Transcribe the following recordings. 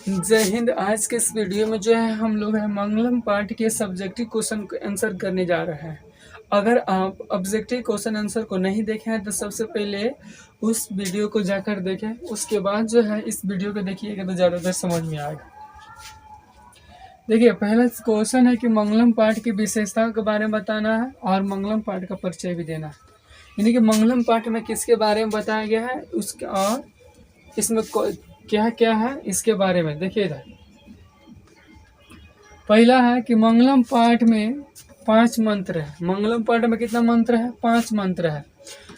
जय हिंद। आज के इस वीडियो में जो है हम लोग है मंगलम पाठ के सब्जेक्टिव क्वेश्चन को आंसर करने जा रहे हैं। अगर आप ऑब्जेक्टिव क्वेश्चन आंसर को नहीं देखे हैं तो सबसे पहले उस वीडियो को जाकर देखें, उसके बाद जो है इस वीडियो को देखिएगा तो ज़्यादातर समझ में आएगा। देखिए, पहला क्वेश्चन है कि मंगलम पाठ की विशेषताओं के बारे में बताना है और मंगलम पाठ का परिचय भी देना है। यानी कि मंगलम पाठ में किसके बारे में बताया गया है उसके और इसमें क्या क्या है इसके बारे में। देखिए इधर पहला है कि मंगलम पाठ में 5 मंत्र है। मंगलम पाठ में कितना मंत्र है? 5 मंत्र है,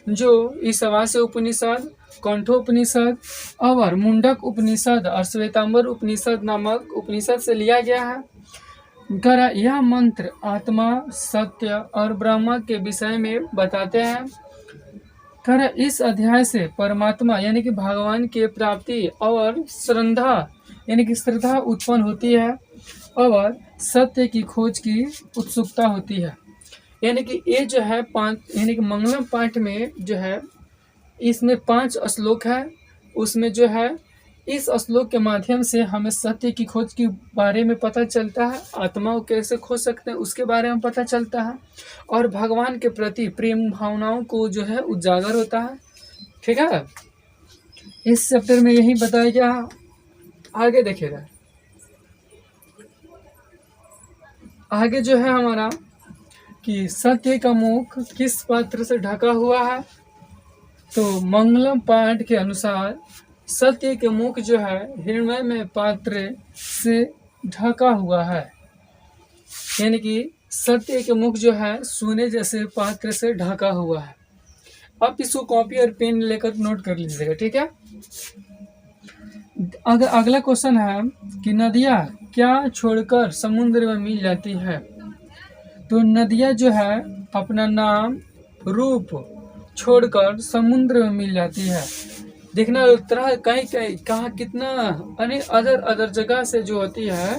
जो ईशावास्य उपनिषद, कंठोपनिषद और मुंडक उपनिषद और श्वेतांबर उपनिषद नामक उपनिषद से लिया गया है। यह मंत्र आत्मा, सत्य और ब्रह्म के विषय में बताते हैं। इस अध्याय से परमात्मा यानी कि भगवान के प्राप्ति और श्रद्धा यानी कि श्रद्धा उत्पन्न होती है और सत्य की खोज की उत्सुकता होती है। यानी कि ये जो है 5 यानी कि मंगलम पाठ में जो है इसमें 5 श्लोक है। उसमें जो है इस श्लोक के माध्यम से हमें सत्य की खोज के बारे में पता चलता है, आत्मा को कैसे खोज सकते हैं उसके बारे में पता चलता है और भगवान के प्रति प्रेम भावनाओं को जो है उजागर होता है। ठीक है, इस चैप्टर में यही बताया गया। आगे देखिएगा, आगे जो है हमारा कि सत्य का मुख किस पात्र से ढका हुआ है। तो मंगलम पाठ के अनुसार सत्य के मुख जो है हृदय में पात्र से ढका हुआ है। यानी कि सत्य के मुख जो है सोने जैसे पात्र से ढका हुआ है। आप इसको कॉपी और पेन लेकर नोट कर लीजिएगा, ठीक है। अगला क्वेश्चन है कि नदियाँ क्या छोड़कर समुद्र में मिल जाती है। तो नदियाँ जो है अपना नाम रूप छोड़कर समुद्र में मिल जाती है। देखना तरह कहीं कहाँ कितना अदर जगह से जो होती है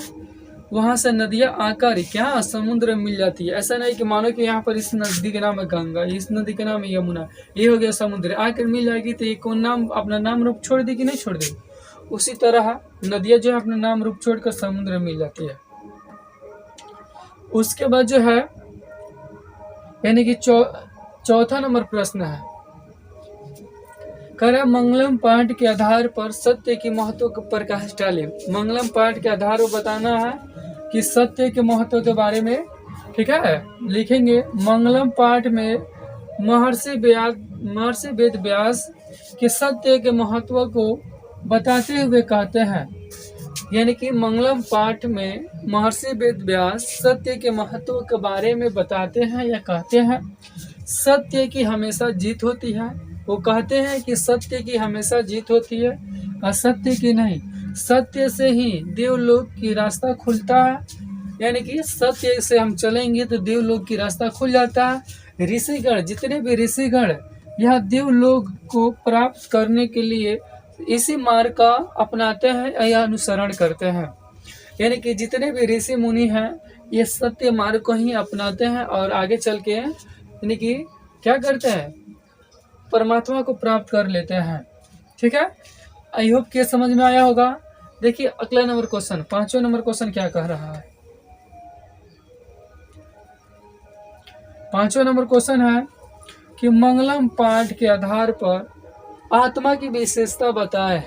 वहाँ से नदियाँ आकर क्या समुद्र में मिल जाती है। ऐसा नहीं कि मानो कि यहाँ पर इस नदी का नाम है गंगा, इस नदी का नाम है यमुना, ये हो गया समुद्र, आकर मिल जाएगी तो ये कौन नाम अपना नाम रूप छोड़ देगी? नहीं छोड़ देगी। उसी तरह नदियाँ जो है अपना नाम रूप छोड़कर समुद्र में मिल जाती है। उसके बाद जो है यानी कि चौथा नंबर प्रश्न है, मंगलम पाठ के आधार पर सत्य की महत्व का प्रकाश डाले। मंगलम पाठ के आधार पर बताना है कि सत्य के महत्व के बारे में, ठीक है। लिखेंगे मंगलम पाठ में महर्षि वेद व्यास के सत्य के महत्व को बताते हुए कहते हैं। यानी कि मंगलम पाठ में महर्षि वेद व्यास सत्य के महत्व के बारे में बताते हैं या कहते हैं सत्य की हमेशा जीत होती है। वो कहते हैं कि सत्य की हमेशा जीत होती है, असत्य की नहीं। सत्य से ही देवलोक की रास्ता खुलता है। यानी कि सत्य से हम चलेंगे तो देवलोक की रास्ता खुल जाता है। ऋषिगण, जितने भी ऋषिगण यह देवलोक को प्राप्त करने के लिए इसी मार्ग का अपनाते हैं या अनुसरण करते हैं। यानी कि जितने भी ऋषि मुनि हैं ये सत्य मार्ग को ही अपनाते हैं और आगे चल के यानी कि क्या करते हैं, परमात्मा को प्राप्त कर लेते हैं। ठीक है, आई होप कि समझ में आया होगा। देखिए अगला नंबर क्वेश्चन, 5वां नंबर क्वेश्चन क्या कह रहा है। 5वां नंबर क्वेश्चन है कि मंगलम पाठ के आधार पर आत्मा की विशेषता बताए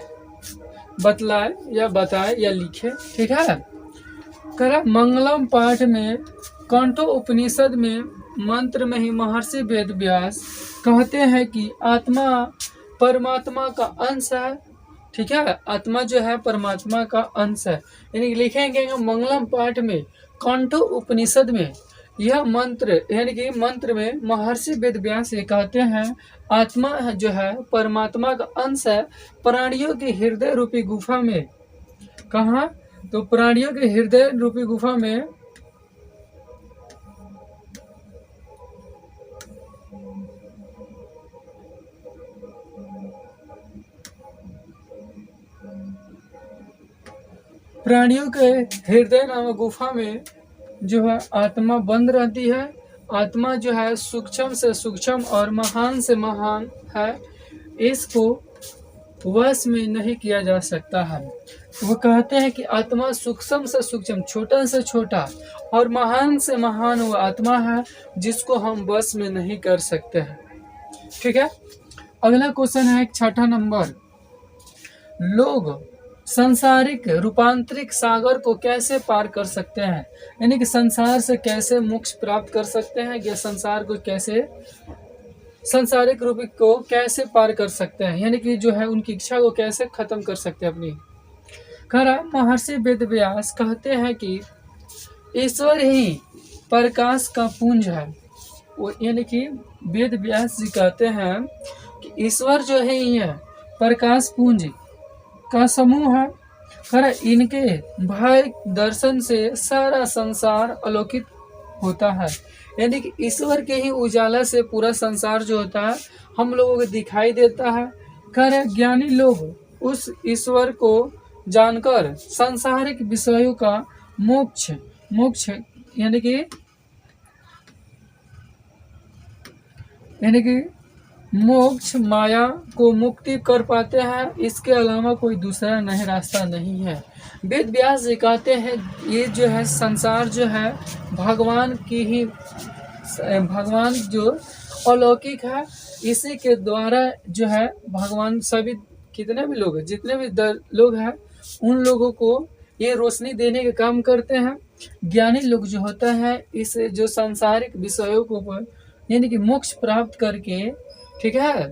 या लिखे। ठीक है, मंगलम पाठ में कंठो उपनिषद में मंत्र में ही महर्षि वेद व्यास कहते हैं कि आत्मा परमात्मा का अंश है। ठीक है, आत्मा जो है परमात्मा का अंश है। यानी लिखेंगे मंगलम पाठ में कंठो उपनिषद में यह मंत्र यानी कि मंत्र में महर्षि वेद व्यास ये कहते हैं आत्मा जो है परमात्मा का अंश है। प्राणियों के हृदय रूपी गुफा में, कहाँ? तो प्राणियों के हृदय रूपी गुफा में प्राणियों के हृदय नामक गुफा में जो है आत्मा बंद रहती है। आत्मा जो है सूक्ष्म से सूक्ष्म और महान से महान है, इसको वश में नहीं किया जा सकता है। वो कहते हैं कि आत्मा सूक्ष्म से सूक्ष्म, छोटा से छोटा और महान से महान वो आत्मा है जिसको हम बस में नहीं कर सकते हैं। ठीक है, अगला क्वेश्चन है 6 नंबर। लोग सांसारिक रूपांतरिक सागर को कैसे पार कर सकते हैं? यानी कि संसार से कैसे मोक्ष प्राप्त कर सकते हैं, या संसार को कैसे, सांसारिक रूप को कैसे पार कर सकते हैं, यानी कि जो है उनकी इच्छा को कैसे खत्म कर सकते हैं अपनी। खरा महर्षि वेदव्यास कहते हैं कि ईश्वर ही प्रकाश का पुंज है। वो यानी कि वेद व्यास जी कहते हैं कि ईश्वर जो है ये प्रकाश पुंज का समूह है। खरा इनके भय दर्शन से सारा संसार अलौकिक होता है। यानी कि ईश्वर के ही उजाला से पूरा संसार जो होता है हम लोगों को दिखाई देता है। खरा ज्ञानी लोग उस ईश्वर को जानकर सांसारिक विषयों का मोक्ष मोक्ष यानी कि मोक्ष माया को मुक्ति कर पाते हैं। इसके अलावा कोई दूसरा नहीं रास्ता नहीं है। वेद व्यास जी कहते हैं ये जो है संसार जो है भगवान की ही, भगवान जो अलौकिक है इसी के द्वारा जो है भगवान सभी कितने भी लोग जितने भी लोग हैं उन लोगों को ये रोशनी देने का काम करते हैं। ज्ञानी लोग जो होता है इस जो सांसारिक विषयों को यानी कि मोक्ष प्राप्त करके, ठीक है,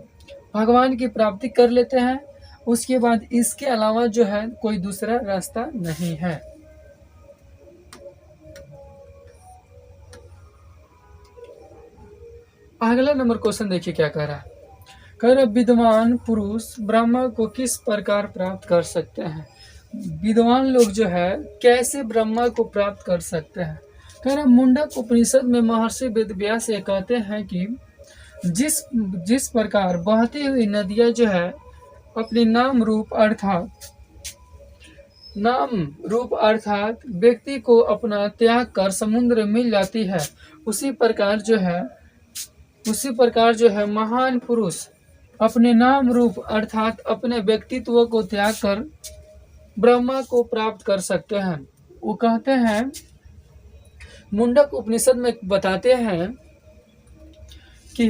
भगवान की प्राप्ति कर लेते हैं। उसके बाद इसके अलावा जो है कोई दूसरा रास्ता नहीं है। अगला नंबर क्वेश्चन देखिए क्या कह रहा है। कह रहा विद्वान पुरुष ब्रह्मा को किस प्रकार प्राप्त कर सकते हैं? विद्वान लोग जो है कैसे ब्रह्मा को प्राप्त कर सकते हैं? कह रहा मुंडक उपनिषद में महर्षि वेदव्यास ये कहते हैं कि जिस प्रकार बहती हुई नदियां जो है अपने नाम रूप अर्थात व्यक्ति को अपना त्याग कर समुद्र में मिल जाती है, उसी प्रकार जो है महान पुरुष अपने नाम रूप अर्थात अपने व्यक्तित्व को त्याग कर ब्रह्मा को प्राप्त कर सकते हैं। वो कहते हैं मुंडक उपनिषद में बताते हैं कि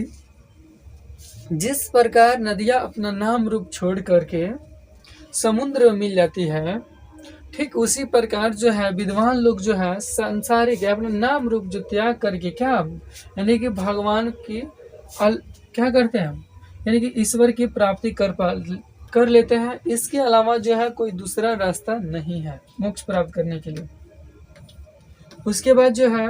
जिस प्रकार नदियां अपना नाम रूप छोड़ करके समुद्र में मिल जाती है, ठीक उसी प्रकार जो है विद्वान लोग जो है संसारिक अपना नाम रूप जो त्याग करके क्या यानी कि भगवान की क्या करते हैं, यानी कि ईश्वर की प्राप्ति कर लेते हैं। इसके अलावा जो है कोई दूसरा रास्ता नहीं है मोक्ष प्राप्त करने के लिए। उसके बाद जो है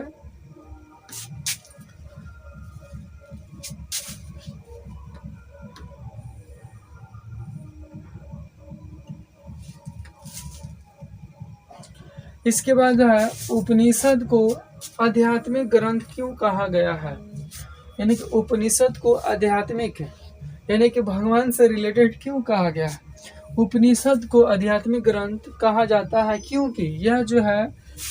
इसके बाद जो है उपनिषद को आध्यात्मिक ग्रंथ क्यों कहा गया है? यानी कि उपनिषद को आध्यात्मिक यानी कि भगवान से रिलेटेड क्यों कहा गया है? उपनिषद को आध्यात्मिक ग्रंथ कहा जाता है क्योंकि यह जो है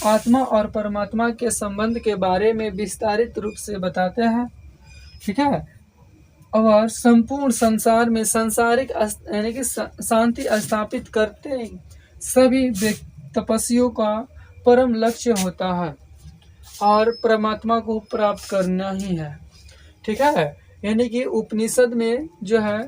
आत्मा और परमात्मा के संबंध के बारे में विस्तारित रूप से बताते हैं, ठीक है, और संपूर्ण संसार में सांसारिक यानी कि शांति स्थापित करते सभी तपस्वियों का परम लक्ष्य होता है और परमात्मा को प्राप्त करना ही है, ठीक है। यानी कि उपनिषद में जो है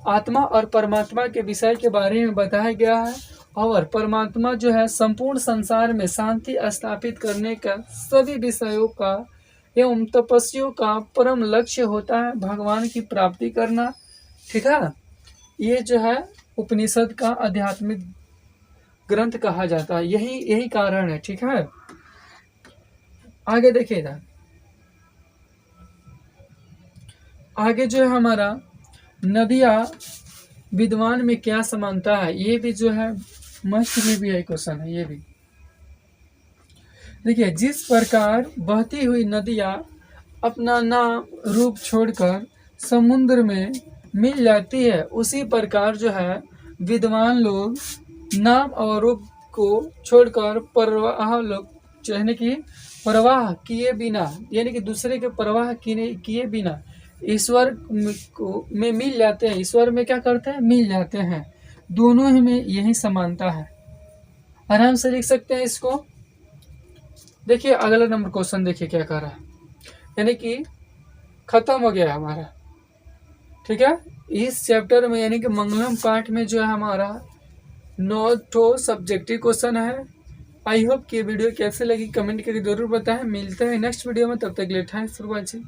आत्मा और परमात्मा के विषय के बारे में बताया गया है और परमात्मा जो है संपूर्ण संसार में शांति स्थापित करने का सभी विषयों का एवं तपस्वियों का परम लक्ष्य होता है भगवान की प्राप्ति करना, ठीक है। ये जो है उपनिषद का आध्यात्मिक ग्रंथ कहा जाता है, यही कारण है, ठीक है। आगे देखिएगा, आगे जो है हमारा नदियाँ विद्वान में क्या समानता है, ये भी जो है मस्त में भी एक क्वेश्चन है। ये भी देखिए, जिस प्रकार बहती हुई नदियाँ अपना नाम रूप छोड़कर समुद्र में मिल जाती है, उसी प्रकार जो है विद्वान लोग नाम और रूप को छोड़कर परवाह किए बिना यानी कि दूसरे के परवाह किए बिना ईश्वर में मिल जाते हैं। ईश्वर में क्या करते हैं? मिल जाते हैं। दोनों ही में यही समानता है। आराम से लिख सकते हैं इसको। देखिए अगला नंबर क्वेश्चन, देखिए क्या कह रहा है, यानी कि खत्म हो गया हमारा, ठीक है। इस चैप्टर में यानी कि मंगलम पाठ में जो है हमारा 9 ठो सब्जेक्टिव क्वेश्चन है। आई होप कि ये वीडियो कैसे लगी कमेंट करके जरूर बताएं। मिलते हैं नेक्स्ट वीडियो में, तब तक के लिए थैंक्स फॉर वॉचिंग।